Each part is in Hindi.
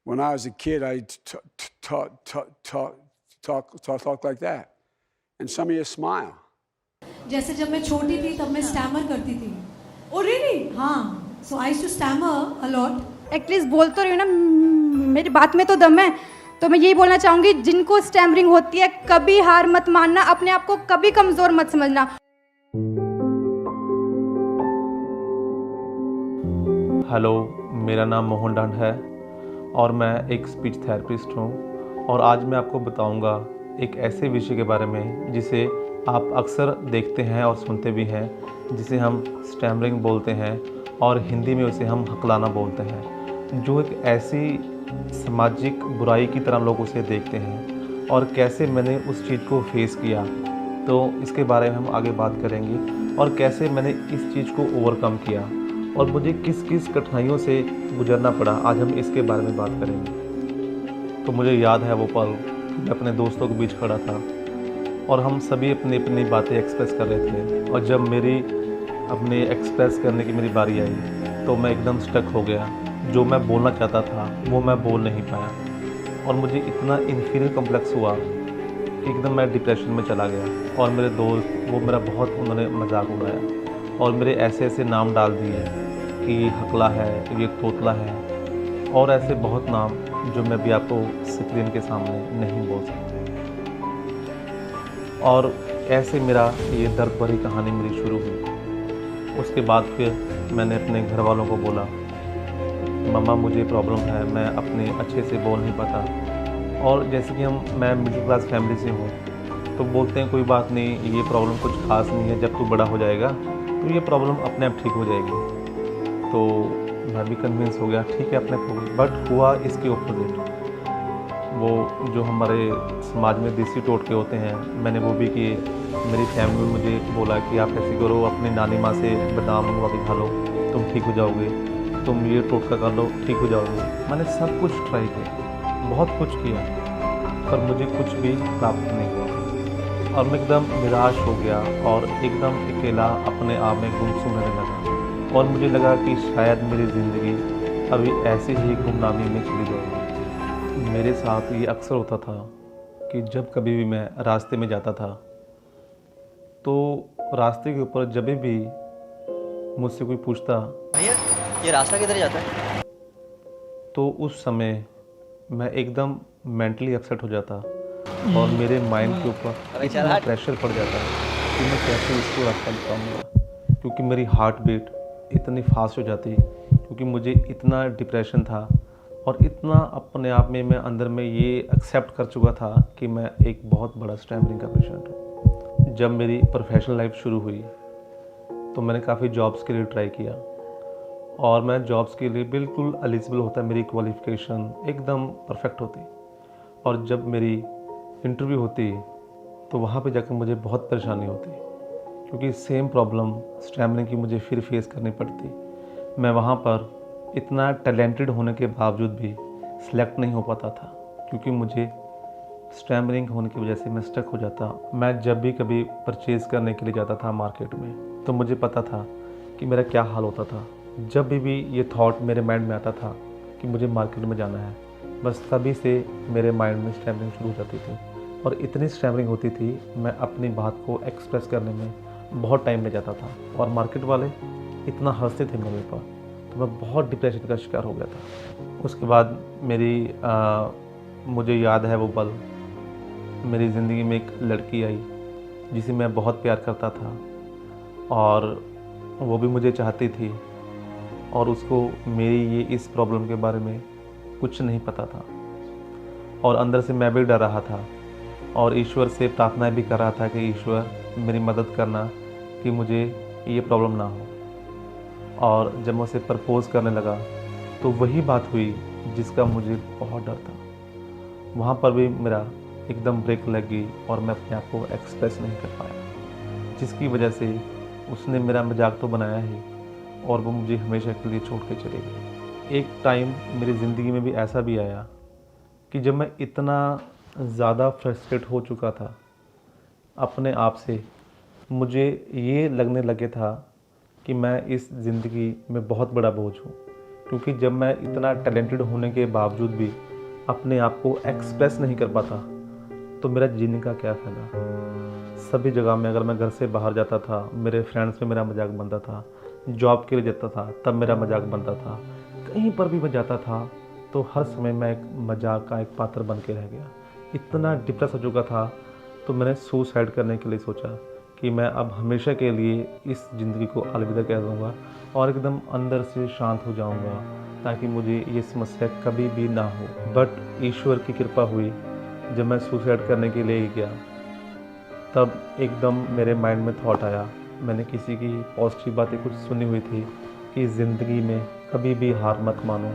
When I was a kid, I talk like that. And some of you smile. जैसे जब मैं छोटी थी तब मैं स्टैमर करती थी। Oh really? हाँ, so I used to stammer a lot. At least बोल तो रही हूँ ना, मेरी बात में तो दम है। तो मैं यही बोलना चाहूँगी, जिनको स्टैमरिंग होती है कभी हार मत मानना, अपने आप को कभी कमज़ोर मत समझना। हेलो, मेरा नाम मोहन डांड है और मैं एक स्पीच थेरेपिस्ट हूँ। और आज मैं आपको बताऊँगा एक ऐसे विषय के बारे में जिसे आप अक्सर देखते हैं और सुनते भी हैं, जिसे हम स्टैमरिंग बोलते हैं और हिंदी में उसे हम हकलाना बोलते हैं, जो एक ऐसी सामाजिक बुराई की तरह लोग उसे देखते हैं। और कैसे मैंने उस चीज़ को फेस किया, तो इसके बारे में हम आगे बात करेंगे। और कैसे मैंने इस चीज़ को ओवरकम किया और मुझे किस किस कठिनाइयों से गुजरना पड़ा, आज हम इसके बारे में बात करेंगे। तो मुझे याद है वो पल, मैं अपने दोस्तों के बीच खड़ा था और हम सभी अपनी अपनी बातें एक्सप्रेस कर रहे थे। और जब मेरी अपने एक्सप्रेस करने की मेरी बारी आई, तो मैं एकदम स्टक हो गया। जो मैं बोलना चाहता था वो मैं बोल नहीं पाया और मुझे इतना इन्फीरियर कॉम्प्लेक्स हुआ कि एकदम मैं डिप्रेशन में चला गया। और मेरे दोस्त वो मेरा बहुत उन्होंने मजाक उड़ाया और मेरे ऐसे ऐसे नाम डाल दिए कि ये हकला है, ये तोतला है, और ऐसे बहुत नाम जो मैं भी आपको स्क्रीन के सामने नहीं बोल सकता। और ऐसे मेरा ये दर्द भरी कहानी मेरी शुरू हुई। उसके बाद फिर मैंने अपने घर वालों को बोला, मम्मा मुझे प्रॉब्लम है, मैं अपने अच्छे से बोल नहीं पाता। और जैसे कि मैं मिडिल क्लास फैमिली से हूँ, तो बोलते हैं कोई बात नहीं, ये प्रॉब्लम कुछ खास नहीं है, जब तू बड़ा हो जाएगा तो ये प्रॉब्लम अपने आप ठीक हो जाएगी। तो मैं भी कन्विंस हो गया, ठीक है अपने आप होगी। बट हुआ इसके ऑपोजिट। वो जो हमारे समाज में देसी टोटके होते हैं, मैंने वो भी किए। मेरी फैमिली में मुझे बोला कि आप ऐसे करो, अपनी नानी माँ से बादाम मंगवा के खा लो, तुम ठीक हो जाओगे, तुम ये टोटका कर लो, ठीक हो जाओगे। मैंने सब कुछ ट्राई किया, बहुत कुछ किया, पर मुझे कुछ भी प्राप्त नहीं हुआ। और मैं एकदम निराश हो गया और एकदम अकेला अपने आप में गुमसुम रहने लगा। और मुझे लगा कि शायद मेरी ज़िंदगी अभी ऐसे ही गुमनामी में चली जाएगी। मेरे साथ ये अक्सर होता था कि जब कभी भी मैं रास्ते में जाता था, तो रास्ते के ऊपर जब भी मुझसे कोई पूछता, भैया ये रास्ता किधर जाता है? तो उस समय मैं एकदम मेंटली अपसेट हो जाता और मेरे माइंड के ऊपर इतना प्रेशर पड़ जाता कि मैं कैसे इसको रास्ता बताऊँगा, क्योंकि मेरी हार्ट बीट इतनी फास्ट हो जाती, क्योंकि मुझे इतना डिप्रेशन था और इतना अपने आप में मैं अंदर में ये एक्सेप्ट कर चुका था कि मैं एक बहुत बड़ा स्टैमरिंग का पेशेंट हूँ। जब मेरी प्रोफेशनल लाइफ शुरू हुई, तो मैंने काफ़ी जॉब्स के लिए ट्राई किया और मैं जॉब्स के लिए बिल्कुल एलिजिबल होता, मेरी क्वालिफ़िकेशन एकदम परफेक्ट होती। और जब मेरी इंटरव्यू होती, तो वहाँ पे जाकर मुझे बहुत परेशानी होती, क्योंकि सेम प्रॉब्लम स्टैमरिंग की मुझे फिर फेस करनी पड़ती। मैं वहाँ पर इतना टैलेंटेड होने के बावजूद भी सिलेक्ट नहीं हो पाता था, क्योंकि मुझे स्टैमरिंग होने की वजह से मैं स्टक हो जाता। मैं जब भी कभी परचेज़ करने के लिए जाता था मार्केट में, तो मुझे पता था कि मेरा क्या हाल होता था। जब भी ये थॉट मेरे माइंड में आता था कि मुझे मार्केट में जाना है, बस तभी से मेरे माइंड में स्टैमरिंग शुरू हो जाती थी। और इतनी स्टैमरिंग होती थी, मैं अपनी बात को एक्सप्रेस करने में बहुत टाइम ले जाता था और मार्केट वाले इतना हंसते थे मेरे ऊपर, तो मैं बहुत डिप्रेशन का शिकार हो गया था। उसके बाद मुझे याद है वो पल, मेरी ज़िंदगी में एक लड़की आई जिसे मैं बहुत प्यार करता था और वो भी मुझे चाहती थी, और उसको मेरी ये इस प्रॉब्लम के बारे में कुछ नहीं पता था। और अंदर से मैं भी डर रहा था और ईश्वर से प्रार्थना भी कर रहा था कि ईश्वर मेरी मदद करना कि मुझे ये प्रॉब्लम ना हो। और जब मैं उसे प्रपोज़ करने लगा, तो वही बात हुई जिसका मुझे बहुत डर था। वहाँ पर भी मेरा एकदम ब्रेक लग गई और मैं अपने आप को एक्सप्रेस नहीं कर पाया, जिसकी वजह से उसने मेरा मजाक तो बनाया ही और वो मुझे हमेशा के लिए छोड़ के चले गए। एक टाइम मेरी ज़िंदगी में भी ऐसा भी आया कि जब मैं इतना ज़्यादा फ्रस्ट्रेट हो चुका था अपने आप से, मुझे ये लगने लगे था कि मैं इस ज़िंदगी में बहुत बड़ा बोझ हूँ, क्योंकि जब मैं इतना टैलेंटेड होने के बावजूद भी अपने आप को एक्सप्रेस नहीं कर पाता तो मेरा जीने का क्या फ़ायदा। सभी जगह में अगर मैं घर से बाहर जाता था, मेरे फ्रेंड्स में मेरा मजाक बनता था, जॉब के लिए जाता था तब मेरा मजाक बनता था, कहीं पर भी मैं जाता था तो हर समय मैं एक मजाक का एक पात्र बन के रह गया। इतना डिप्रेस हो चुका था तो मैंने सुसाइड करने के लिए सोचा कि मैं अब हमेशा के लिए इस ज़िंदगी को अलविदा कह दूँगा और एकदम अंदर से शांत हो जाऊँगा ताकि मुझे ये समस्या कभी भी ना हो। बट ईश्वर की कृपा हुई, जब मैं सुसाइड करने के लिए गया तब एकदम मेरे माइंड में थॉट आया, मैंने किसी की पॉजिटिव बातें कुछ सुनी हुई थी कि ज़िंदगी में कभी भी हार मत मानो,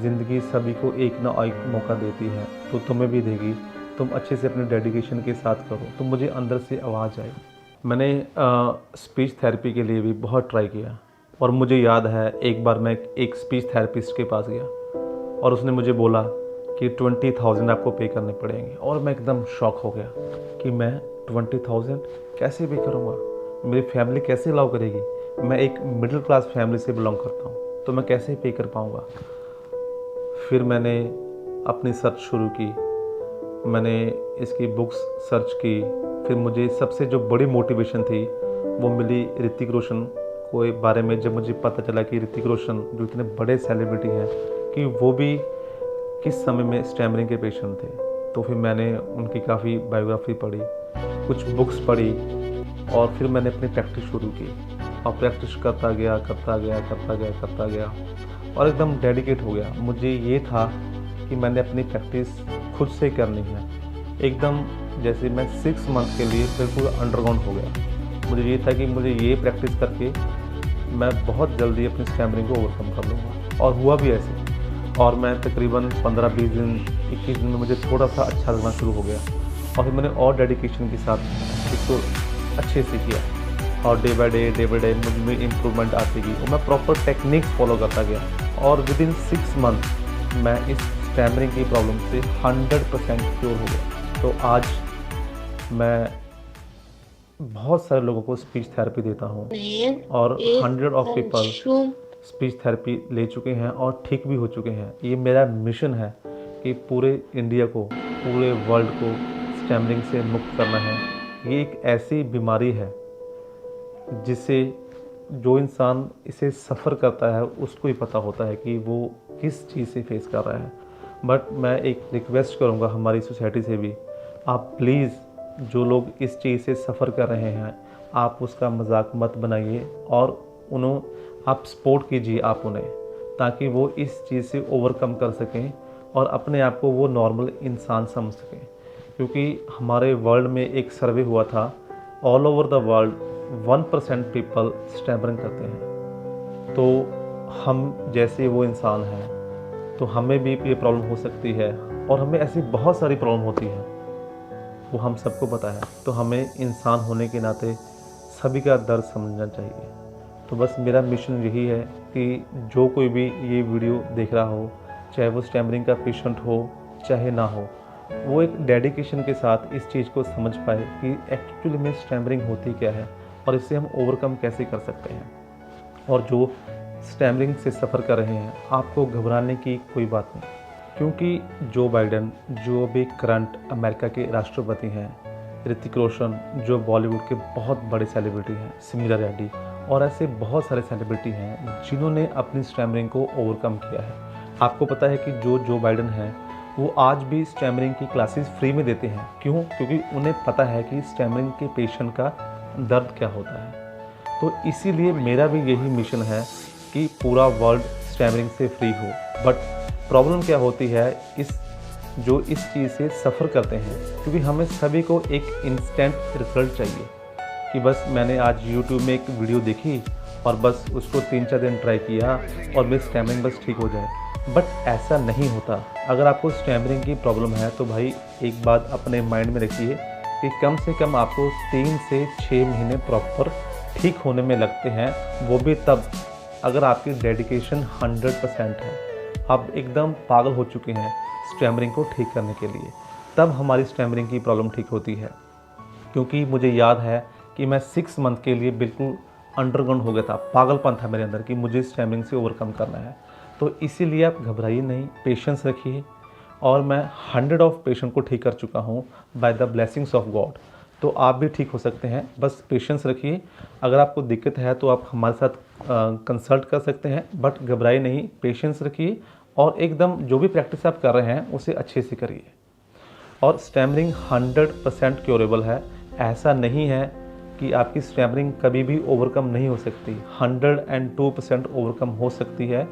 ज़िंदगी सभी को एक ना एक मौका देती है तो तुम्हें भी देगी, तुम अच्छे से अपने डेडिकेशन के साथ करो। तो मुझे अंदर से आवाज़ आई। मैंने स्पीच थेरेपी के लिए भी बहुत ट्राई किया और मुझे याद है एक बार मैं एक स्पीच थेरेपिस्ट के पास गया और उसने मुझे बोला कि 20,000 आपको पे करने पड़ेंगे और मैं एकदम शॉक हो गया कि मैं 20,000 कैसे पे करूँगा, मेरी फैमिली कैसे अलाउ करेगी, मैं एक मिडिल क्लास फैमिली से बिलोंग करता हूँ तो मैं कैसे पे कर पाऊँगा। फिर मैंने अपनी सर्च शुरू की, मैंने इसकी बुक्स सर्च की, फिर मुझे सबसे जो बड़ी मोटिवेशन थी वो मिली ऋतिक रोशन के बारे में। जब मुझे पता चला कि ऋतिक रोशन जो इतने बड़े सेलिब्रिटी हैं कि वो भी किस समय में स्टैमरिंग के पेशेंट थे, तो फिर मैंने उनकी काफ़ी बायोग्राफी पढ़ी, कुछ बुक्स पढ़ी और फिर मैंने अपनी प्रैक्टिस शुरू की और प्रैक्टिस करता गया और एकदम डेडिकेट हो गया। मुझे ये था कि मैंने अपनी प्रैक्टिस खुद से करनी है, एकदम जैसे मैं 6 मंथ के लिए बिल्कुल अंडरग्राउंड हो गया। मुझे ये था कि मुझे ये प्रैक्टिस करके मैं बहुत जल्दी अपनी स्टैमरिंग को ओवरकम कर लूँगा और हुआ भी ऐसे। और मैं तकरीबन 15-20 दिन 21 दिन में मुझे थोड़ा सा अच्छा लगना शुरू हो गया और फिर मैंने और डेडिकेशन के साथ इसको अच्छे से किया और डे बाय डे मुझ में इम्प्रूवमेंट आती गई और मैं प्रॉपर टेक्निक्स फॉलो करता गया और विद इन 6 मंथ मैं इस स्टैमरिंग की प्रॉब्लम से 100% क्योर हो गया। तो आज मैं बहुत सारे लोगों को स्पीच थेरेपी देता हूँ और 100 ऑफ पीपल स्पीच थेरेपी ले चुके हैं और ठीक भी हो चुके हैं। ये मेरा मिशन है कि पूरे इंडिया को, पूरे वर्ल्ड को स्टैमरिंग से मुक्त करना है। ये एक ऐसी बीमारी है जिससे जो इंसान इसे सफ़र करता है उसको ही पता होता है कि वो किस चीज़ से फेस कर रहा है। बट मैं एक रिक्वेस्ट करूँगा हमारी सोसाइटी से भी, आप प्लीज़ जो लोग इस चीज़ से सफ़र कर रहे हैं आप उसका मजाक मत बनाइए और आप सपोर्ट कीजिए आप उन्हें, ताकि वो इस चीज़ से ओवरकम कर सकें और अपने आप को वो नॉर्मल इंसान समझ सकें। क्योंकि हमारे वर्ल्ड में एक सर्वे हुआ था, all over the world 1% people stammering करते हैं। तो हम जैसे वो इंसान हैं तो हमें भी ये प्रॉब्लम हो सकती है और हमें ऐसी बहुत सारी प्रॉब्लम होती है, वो हम सबको पता है। तो हमें इंसान होने के नाते सभी का दर्द समझना चाहिए। तो बस मेरा मिशन यही है कि जो कोई भी ये वीडियो देख रहा हो, चाहे वो स्टैमरिंग का पेशेंट हो चाहे ना हो, वो एक डेडिकेशन के साथ इस चीज़ को समझ पाए कि एक्चुअली में स्टैमरिंग होती क्या है और इसे हम ओवरकम कैसे कर सकते हैं। और जो स्टैमरिंग से सफ़र कर रहे हैं आपको घबराने की कोई बात नहीं, क्योंकि जो बाइडेन जो अभी करंट अमेरिका के राष्ट्रपति हैं, ऋतिक रोशन जो बॉलीवुड के बहुत बड़े सेलिब्रिटी हैं, सिमीरा रेड्डी और ऐसे बहुत सारे सेलिब्रिटी हैं जिन्होंने अपनी स्टैमरिंग को ओवरकम किया है। आपको पता है कि जो बाइडेन हैं वो आज भी स्टैमरिंग की क्लासेस फ्री में देते हैं। क्यों? क्योंकि उन्हें पता है कि स्टैमरिंग के पेशेंट का दर्द क्या होता है। तो इसीलिए मेरा भी यही मिशन है कि पूरा वर्ल्ड स्टैमरिंग से फ्री हो। बट प्रॉब्लम क्या होती है इस चीज़ से सफ़र करते हैं, क्योंकि हमें सभी को एक इंस्टेंट रिजल्ट चाहिए कि बस मैंने आज यूट्यूब में एक वीडियो देखी और बस उसको 3-4 दिन ट्राई किया और मेरी स्टैमरिंग बस ठीक हो जाए। बट ऐसा नहीं होता। अगर आपको स्टैमरिंग की प्रॉब्लम है तो भाई एक बात अपने माइंड में रखिए कि कम से कम आपको 3 से 6 महीने प्रॉपर ठीक होने में लगते हैं, वो भी तब अगर आपकी डेडिकेशन 100% है, आप एकदम पागल हो चुके हैं स्टैमरिंग को ठीक करने के लिए, तब हमारी स्टैमरिंग की प्रॉब्लम ठीक होती है। क्योंकि मुझे याद है कि मैं 6 मंथ के लिए बिल्कुल अंडरग्राउंड हो गया था, पागलपन था मेरे अंदर कि मुझे स्टैमरिंग से ओवरकम करना है। तो इसीलिए आप घबराइए नहीं, पेशेंस रखिए। और मैं 100 ऑफ पेशेंट को ठीक कर चुका हूँ by the blessings of God. तो आप भी ठीक हो सकते हैं, बस पेशेंस रखिए। अगर आपको दिक्कत है तो आप हमारे साथ कंसल्ट कर सकते हैं, बट घबराइए नहीं, पेशेंस रखिए और एकदम जो भी प्रैक्टिस आप कर रहे हैं उसे अच्छे से करिए। और स्टैमरिंग 100% क्योरेबल है। ऐसा नहीं है कि आपकी स्टैमरिंग कभी भी ओवरकम नहीं हो सकती, 102% ओवरकम हो सकती है।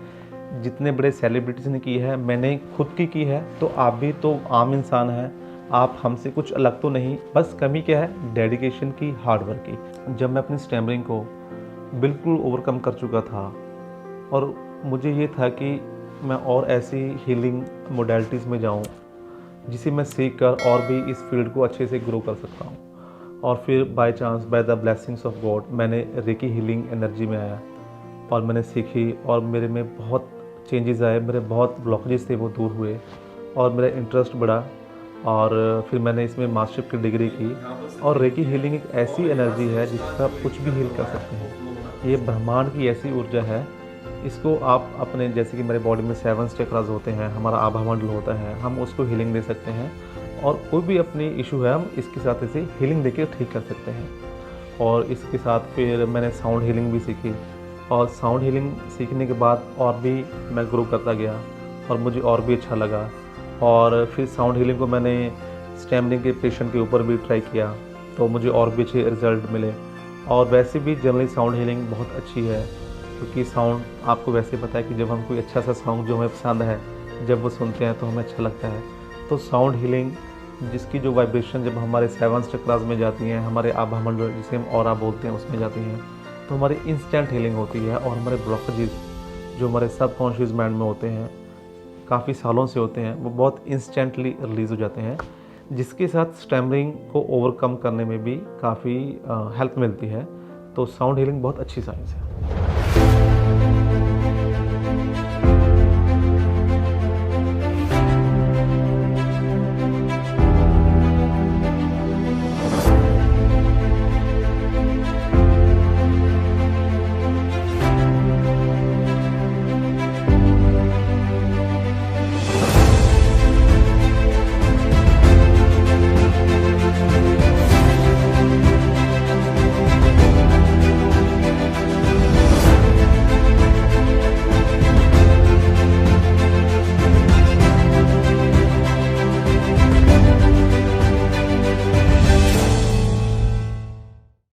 जितने बड़े सेलिब्रिटीज़ ने की है, मैंने खुद की है, तो आप भी तो आम इंसान हैं, आप हमसे कुछ अलग तो नहीं। बस कमी क्या है? डेडिकेशन की, हार्डवर्क की। जब मैं अपनी स्टैमरिंग को बिल्कुल ओवरकम कर चुका था और मुझे ये था कि मैं और ऐसी हीलिंग मोडेलिटीज़ में जाऊँ जिसे मैं सीख कर और भी इस फील्ड को अच्छे से ग्रो कर सकता हूँ। और फिर by chance, by the blessings of God, मैंने रेकी हीलिंग एनर्जी में आया और मैंने सीखी और मेरे में बहुत चेंजेस आए, मेरे बहुत ब्लॉकेजेस थे वो दूर हुए और मेरा इंटरेस्ट बढ़ा। और फिर मैंने इसमें मास्टरशिप की डिग्री की। और रेकी हीलिंग एक ऐसी एनर्जी है जिसका आप कुछ भी हील कर सकते हैं। ये ब्रह्मांड की ऐसी ऊर्जा है, इसको आप अपने, जैसे कि मेरे बॉडी में 7 चक्रास होते हैं, हमारा आभा मंडल होता है, हम उसको हीलिंग दे सकते हैं। और कोई भी अपनी इशू है, हम इसके साथ इसे हीलिंग देके ठीक कर सकते हैं। और इसके साथ फिर मैंने साउंड हीलिंग भी सीखी और साउंड हीलिंग सीखने के बाद और भी मैं ग्रो करता गया और मुझे और भी अच्छा लगा। और फिर साउंड हीलिंग को मैंने स्टैमरिंग के पेशेंट के ऊपर भी ट्राई किया, तो मुझे और भी अच्छे रिजल्ट मिले। और वैसे भी जनरली साउंड हीलिंग बहुत अच्छी है, क्योंकि साउंड, आपको वैसे पता है कि जब हम कोई अच्छा सा सॉन्ग जो हमें पसंद है, जब वो सुनते हैं तो हमें अच्छा लगता है। तो साउंड हीलिंग, जिसकी जो वाइब्रेशन जब हमारे 7 चक्रास में जाती हैं, हमारे आभा मंडल जिसे हम ऑरा बोलते हैं उसमें जाती हैं, तो हमारी इंस्टेंट हीलिंग होती है। और हमारे ब्लॉकेजेस जो हमारे सबकॉन्शियस माइंड में होते हैं, काफ़ी सालों से होते हैं, वो बहुत इंस्टेंटली रिलीज़ हो जाते हैं, जिसके साथ स्टैमरिंग को ओवरकम करने में भी काफ़ी हेल्प मिलती है। तो साउंड हीलिंग बहुत अच्छी साइंस है।